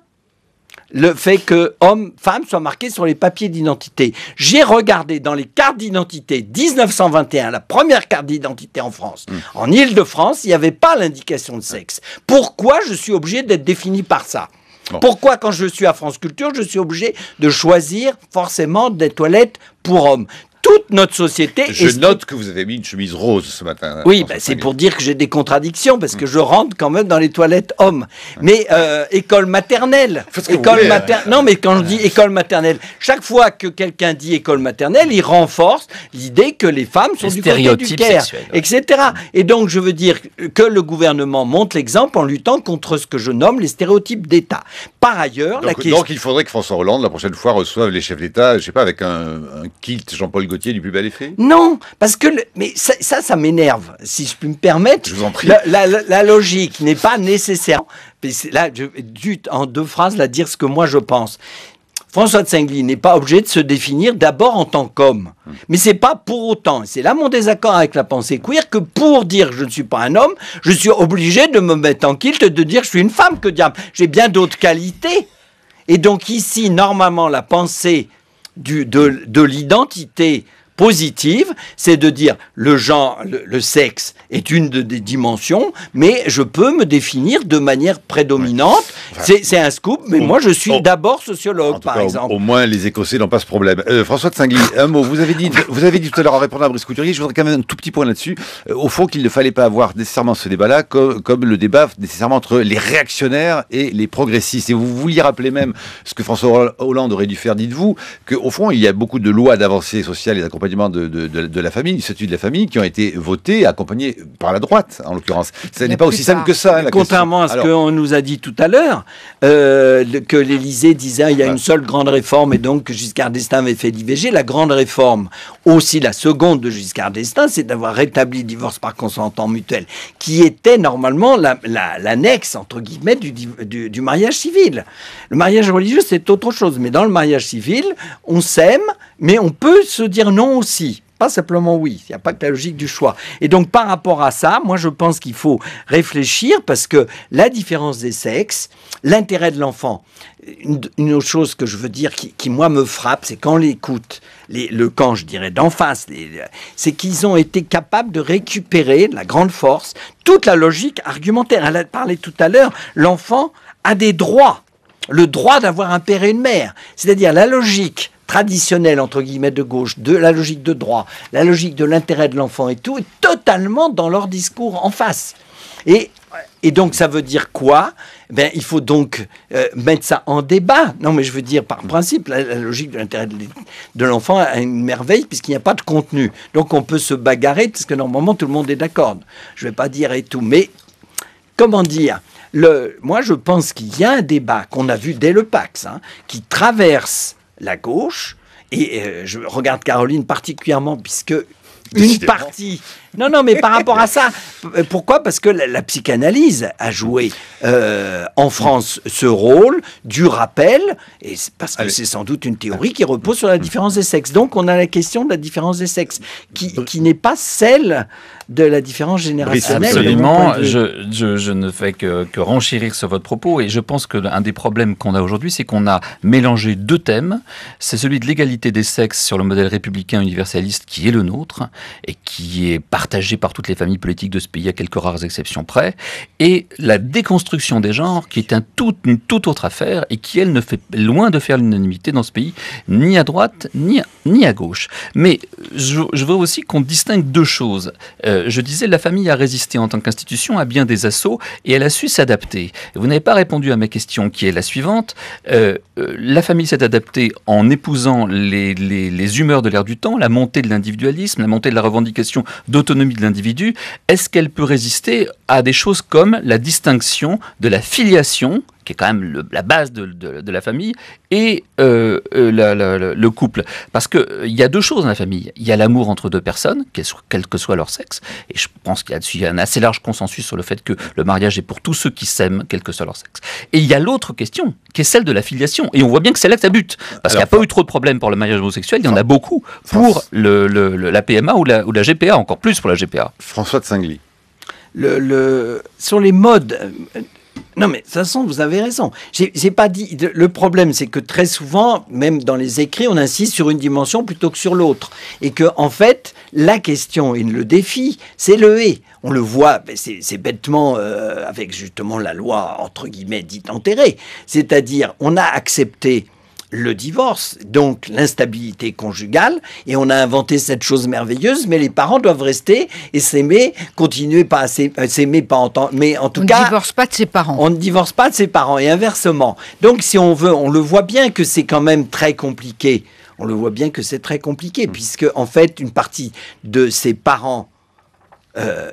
le fait que homme-femme soient marqués sur les papiers d'identité. J'ai regardé dans les cartes d'identité 1921, la première carte d'identité en France. En Île-de-France, il n'y avait pas l'indication de sexe. Pourquoi je suis obligé d'être défini par ça ? Bon. Pourquoi, quand je suis à France Culture, je suis obligé de choisir forcément des toilettes pour hommes? Toute notre société... Je note que vous avez mis une chemise rose ce matin. Oui, c'est pour dire que j'ai des contradictions, parce que je rentre quand même dans les toilettes hommes. Mais école maternelle... Non, mais quand je dis école maternelle, chaque fois que quelqu'un dit école maternelle, il renforce l'idée que les femmes sont du côté du Caire, etc. Et donc, je veux dire que le gouvernement montre l'exemple en luttant contre ce que je nomme les stéréotypes d'État. Par ailleurs... Donc, il faudrait que François Hollande, la prochaine fois, reçoive les chefs d'État, je sais pas, avec un kilt Jean-Paul Gaultier du plus bel effet? Non, parce que mais ça m'énerve, si je puis me permettre. Je vous en prie. La logique n'est pas nécessaire. Là, en deux phrases, là, dire ce que moi je pense. François de Singly n'est pas obligé de se définir d'abord en tant qu'homme. Mais c'est pas pour autant, c'est là mon désaccord avec la pensée queer, que pour dire que je ne suis pas un homme, je suis obligé de me mettre en kilt et de dire que je suis une femme. Que diable, j'ai bien d'autres qualités. Et donc ici, normalement, la pensée de l'identité positive, c'est de dire le genre, le sexe est une des dimensions, mais je peux me définir de manière prédominante. C'est un scoop, mais moi je suis d'abord sociologue, par exemple. Au moins les Écossais n'ont pas ce problème. François de Singly, un mot. Vous avez dit tout à l'heure en répondant à Brice Couturier, je voudrais quand même un tout petit point là-dessus. Au fond, qu'il ne fallait pas avoir nécessairement ce débat-là comme le débat nécessairement entre les réactionnaires et les progressistes. Et vous vouliez rappeler même ce que François Hollande aurait dû faire, dites-vous, qu'au fond, il y a beaucoup de lois d'avancée sociale et d'accompagnement de la famille, du statut de la famille, qui ont été votées, accompagnées par la droite, en l'occurrence. Ce n'est pas aussi simple que ça. Contrairement à ce qu'on nous a dit tout à l'heure, que l'Élysée disait il y a une seule grande réforme et donc que Giscard d'Estaing avait fait l'IVG. La grande réforme, aussi la seconde de Giscard d'Estaing, c'est d'avoir rétabli le divorce par consentement mutuel, qui était normalement l'annexe, entre guillemets, du mariage civil. Le mariage religieux, c'est autre chose. Mais dans le mariage civil, on s'aime, mais on peut se dire non aussi. Pas simplement oui, il n'y a pas que la logique du choix. Et donc par rapport à ça, moi je pense qu'il faut réfléchir parce que la différence des sexes, l'intérêt de l'enfant, une autre chose que je veux dire qui moi me frappe, c'est quand on l'écoute, le camp je dirais d'en face, c'est qu'ils ont été capables de récupérer, la grande force, toute la logique argumentaire. Elle a parlé tout à l'heure, l'enfant a des droits, le droit d'avoir un père et une mère, c'est-à-dire la logique traditionnelle, entre guillemets, de gauche, de la logique de droit, la logique de l'intérêt de l'enfant et tout, est totalement dans leur discours en face. Et donc, ça veut dire quoi ? Il faut donc mettre ça en débat. Non, mais je veux dire, par principe, la logique de l'intérêt de l'enfant a une merveille puisqu'il n'y a pas de contenu. Donc, on peut se bagarrer parce que normalement, tout le monde est d'accord. Je ne vais pas dire et tout, mais comment dire ? Moi, je pense qu'il y a un débat qu'on a vu dès le Pax, qui traverse la gauche, et je regarde Caroline particulièrement, puisque une partie... Non, mais par rapport à ça, pourquoi ? Parce que la psychanalyse a joué en France ce rôle du rappel, et c'est parce que c'est sans doute une théorie qui repose sur la différence des sexes. Donc on a la question de la différence des sexes, qui n'est pas celle de la différence générationnelle. Absolument, je ne fais que renchérir sur votre propos, et je pense que l'un des problèmes qu'on a aujourd'hui, c'est qu'on a mélangé deux thèmes. C'est celui de l'égalité des sexes sur le modèle républicain universaliste qui est le nôtre, et qui est partagé par toutes les familles politiques de ce pays, à quelques rares exceptions près, et la déconstruction des genres, qui est une toute autre affaire, et qui, elle, ne fait loin de faire l'unanimité dans ce pays, ni à droite, ni à gauche. Mais je veux aussi qu'on distingue deux choses. Je disais, la famille a résisté en tant qu'institution à bien des assauts, et elle a su s'adapter. Vous n'avez pas répondu à ma question, qui est la suivante. La famille s'est adaptée en épousant les humeurs de l'air du temps, la montée de l'individualisme, la montée de la revendication d'autonomie de l'individu. Est-ce qu'elle peut résister à des choses comme la distinction de la filiation, qui est quand même la base de la famille, et le couple? Parce qu'il y a deux choses dans la famille. Il y a l'amour entre deux personnes, quel que soit leur sexe, et je pense qu'il y a un assez large consensus sur le fait que le mariage est pour tous ceux qui s'aiment, quel que soit leur sexe. Et il y a l'autre question, qui est celle de la filiation. Et on voit bien que c'est là que ça bute. Parce qu'il n'y a pas eu trop de problèmes pour le mariage homosexuel, il y en a beaucoup pour la PMA ou la GPA, encore plus pour la GPA. François de Singly. Sur les modes... Non, mais de toute façon, vous avez raison. J'ai pas dit. Le problème, c'est que très souvent, même dans les écrits, on insiste sur une dimension plutôt que sur l'autre. Et que, en fait, la question et le défi, c'est le et. On le voit, c'est bêtement avec justement la loi, entre guillemets, dite enterrée. C'est-à-dire, on a accepté le divorce, donc l'instabilité conjugale, et on a inventé cette chose merveilleuse, mais les parents doivent rester et s'aimer, continuer pas à s'aimer, pas en temps, mais en tout cas... On ne divorce pas de ses parents. On ne divorce pas de ses parents, et inversement. Donc si on veut, on le voit bien que c'est quand même très compliqué. On le voit bien que c'est très compliqué, puisque en fait, une partie de ses parents,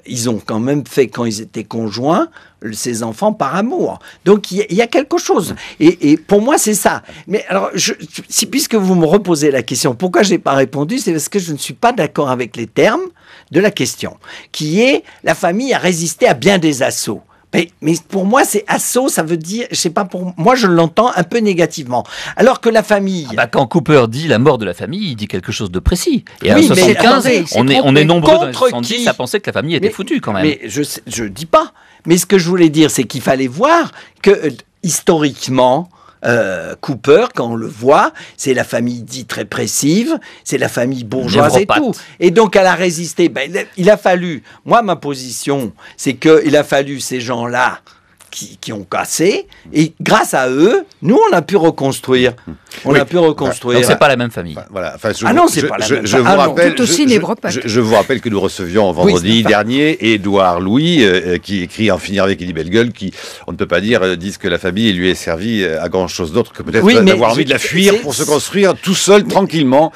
ils ont quand même fait, quand ils étaient conjoints, ses enfants par amour. Donc il y a quelque chose. Et pour moi, c'est ça. Mais alors, puisque vous me reposez la question, pourquoi je n'ai pas répondu, c'est parce que je ne suis pas d'accord avec les termes de la question, qui est la famille a résisté à bien des assauts. Mais pour moi, c'est assaut, ça veut dire, je sais pas, pour moi, je l'entends un peu négativement. Alors que la famille... quand Cooper dit la mort de la famille, il dit quelque chose de précis. Et en 75, on est nombreux dans les 70 à penser que la famille était foutue quand même. Mais je dis pas. Mais ce que je voulais dire, c'est qu'il fallait voir que, historiquement, Cooper, quand on le voit, c'est la famille dite répressive, c'est la famille bourgeoise et tout. Et donc, elle a résisté. Ben, il a fallu, moi, ma position, c'est qu'il a fallu ces gens-là qui ont cassé, et grâce à eux, nous, on a pu reconstruire. Donc, c'est pas la même famille. Voilà. Enfin, c'est pas la même famille. Je vous rappelle que nous recevions vendredi dernier Édouard Louis, qui écrit En finir avec Elie Bellegueule, qui, on ne peut pas dire, disent que la famille lui est servie à grand chose d'autre que peut-être d'avoir envie de la fuir pour se construire tout seul, tranquillement,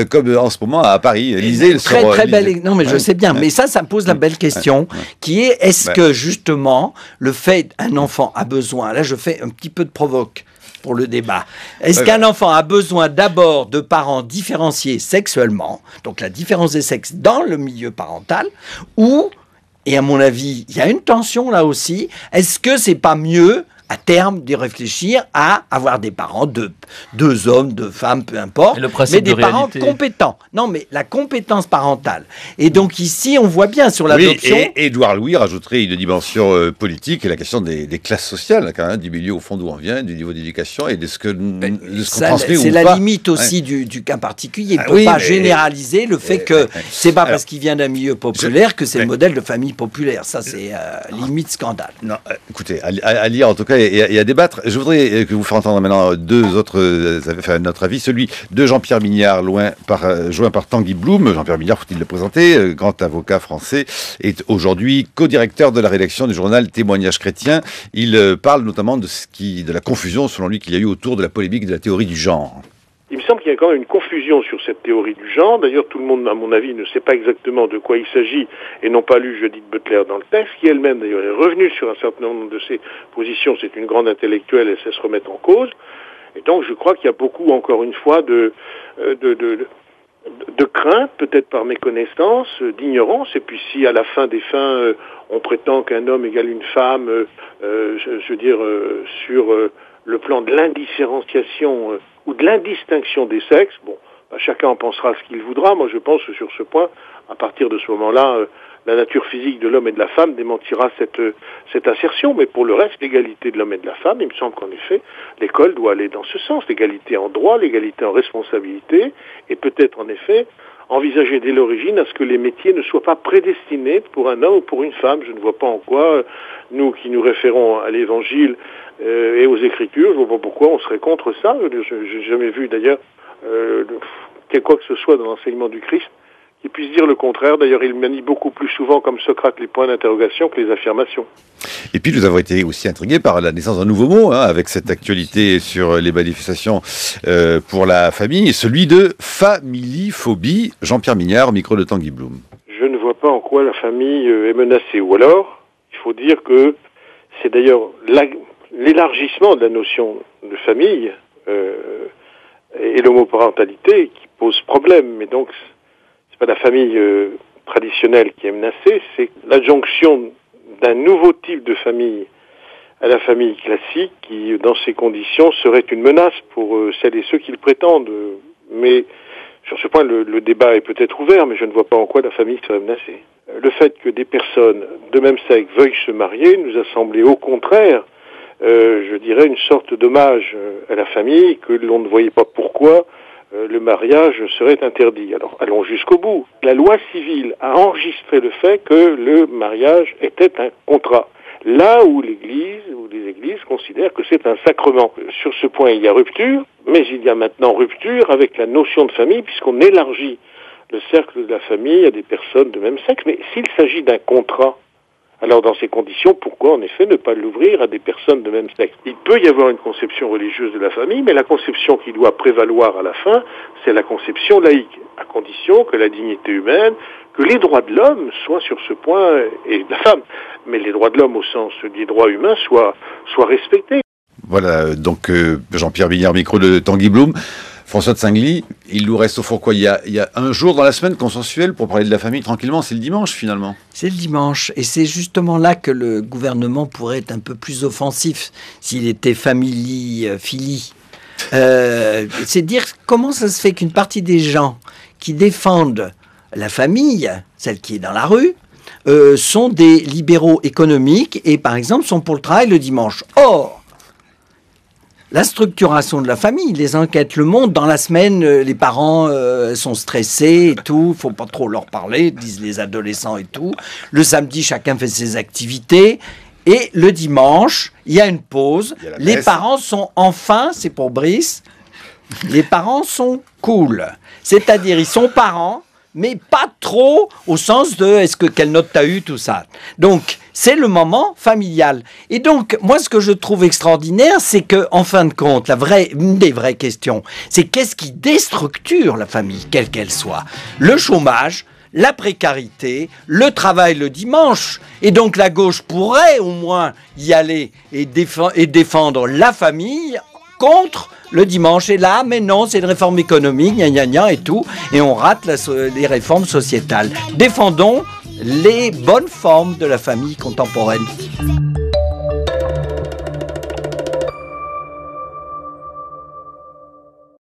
comme en ce moment à Paris. Lisez le très belle. Non, mais je sais bien. Mais ça pose la belle question, qui est que justement, le fait un enfant a besoin, là je fais un petit peu de provoque pour le débat, est-ce qu'un enfant a besoin d'abord de parents différenciés sexuellement, donc la différence des sexes dans le milieu parental, ou, et à mon avis, il y a une tension là aussi, est-ce que c'est pas mieux à terme d'y réfléchir à avoir des parents, deux hommes, deux femmes, peu importe, mais des parents compétents. Non, mais la compétence parentale. Et donc ici, on voit bien sur l'adoption... Oui, et Édouard Louis rajouterait une dimension politique et la question des classes sociales, quand même, du milieu au fond d'où on vient, du niveau d'éducation et de ce qu'on transmet ou pas. C'est la limite aussi du cas particulier. Il ne peut pas généraliser le fait que c'est pas parce qu'il vient d'un milieu populaire que c'est le modèle de famille populaire. Ça, c'est limite scandale. Non, écoutez, à lire en tout cas et à débattre. Je voudrais que vous fassiez entendre maintenant deux autres, notre avis, celui de Jean-Pierre Mignard, joint par Tanguy Bloom. Jean-Pierre Mignard, faut-il le présenter, grand avocat français, est aujourd'hui co-directeur de la rédaction du journal Témoignages chrétiens. Il parle notamment de la confusion, selon lui, qu'il y a eu autour de la polémique de la théorie du genre. Il me semble qu'il y a quand même une confusion sur cette théorie du genre. D'ailleurs, tout le monde, à mon avis, ne sait pas exactement de quoi il s'agit et n'ont pas lu Judith Butler dans le texte, qui elle-même, d'ailleurs, est revenue sur un certain nombre de ses positions. C'est une grande intellectuelle et sait se remettre en cause. Et donc, je crois qu'il y a beaucoup, encore une fois, de crainte, peut-être par méconnaissance, d'ignorance. Et puis, si à la fin des fins, on prétend qu'un homme égale une femme, sur le plan de l'indifférenciation ou de l'indistinction des sexes, bon, chacun en pensera ce qu'il voudra. Moi, je pense que sur ce point, à partir de ce moment-là, la nature physique de l'homme et de la femme démentira cette assertion. Mais pour le reste, l'égalité de l'homme et de la femme, il me semble qu'en effet, l'école doit aller dans ce sens. L'égalité en droit, l'égalité en responsabilité, et peut-être en effet envisager dès l'origine à ce que les métiers ne soient pas prédestinés pour un homme ou pour une femme. Je ne vois pas en quoi, nous qui nous référons à l'Évangile et aux Écritures, je ne vois pas pourquoi on serait contre ça. Je n'ai jamais vu d'ailleurs quoi que ce soit dans l'enseignement du Christ qui puisse dire le contraire. D'ailleurs, il manie beaucoup plus souvent, comme Socrate, les points d'interrogation que les affirmations. Et puis, nous avons été aussi intrigués par la naissance d'un nouveau mot, avec cette actualité sur les manifestations pour la famille, celui de familiphobie. Jean-Pierre Mignard, au micro de Tanguy Bloom. Je ne vois pas en quoi la famille est menacée. Ou alors, il faut dire que c'est d'ailleurs l'élargissement de la notion de famille et l'homoparentalité qui pose problème. Mais donc, c'est pas la famille traditionnelle qui est menacée, c'est l'adjonction d'un nouveau type de famille à la famille classique qui, dans ces conditions, serait une menace pour celles et ceux qui le prétendent. Mais sur ce point, le débat est peut-être ouvert, mais je ne vois pas en quoi la famille serait menacée. Le fait que des personnes de même sexe veuillent se marier nous a semblé au contraire, je dirais, une sorte d'hommage à la famille, que l'on ne voyait pas pourquoi le mariage serait interdit. Alors, allons jusqu'au bout. La loi civile a enregistré le fait que le mariage était un contrat. Là où l'Église ou les Églises considèrent que c'est un sacrement. Sur ce point, il y a rupture, mais il y a maintenant rupture avec la notion de famille, puisqu'on élargit le cercle de la famille à des personnes de même sexe. Mais s'il s'agit d'un contrat, alors dans ces conditions, pourquoi en effet ne pas l'ouvrir à des personnes de même sexe? Il peut y avoir une conception religieuse de la famille, mais la conception qui doit prévaloir à la fin, c'est la conception laïque, à condition que la dignité humaine, que les droits de l'homme soient sur ce point, et de la femme, mais les droits de l'homme au sens des droits humains soient respectés. Voilà, donc Jean-Pierre Mignard, micro de Tanguy Bloom. François de Singly, il nous reste au fond quoi? Il y a un jour dans la semaine consensuel pour parler de la famille tranquillement, c'est le dimanche finalement. C'est le dimanche, et c'est justement là que le gouvernement pourrait être un peu plus offensif s'il était fili. C'est dire comment ça se fait qu'une partie des gens qui défendent la famille, celle qui est dans la rue, sont des libéraux économiques et par exemple sont pour le travail le dimanche. Or, la structuration de la famille. Les enquêtes le montrent. Dans la semaine, les parents sont stressés et tout. Il faut pas trop leur parler, disent les adolescents et tout. Le samedi, chacun fait ses activités. Et le dimanche, il y a une pause. Les parents sont enfin, c'est pour Brice, les parents sont cool. C'est-à-dire, ils sont parents, mais pas trop au sens de quelle note t'as eu, tout ça. Donc, c'est le moment familial. Et donc, moi, ce que je trouve extraordinaire, c'est que, en fin de compte, une des vraies questions, c'est qu'est-ce qui déstructure la famille, quelle qu'elle soit? Le chômage, la précarité, le travail le dimanche. Et donc, la gauche pourrait au moins y aller et défendre la famille contre le dimanche. Et là, mais non, c'est une réforme économique, gna gna gna et tout, et on rate les réformes sociétales. Défendons les bonnes formes de la famille contemporaine.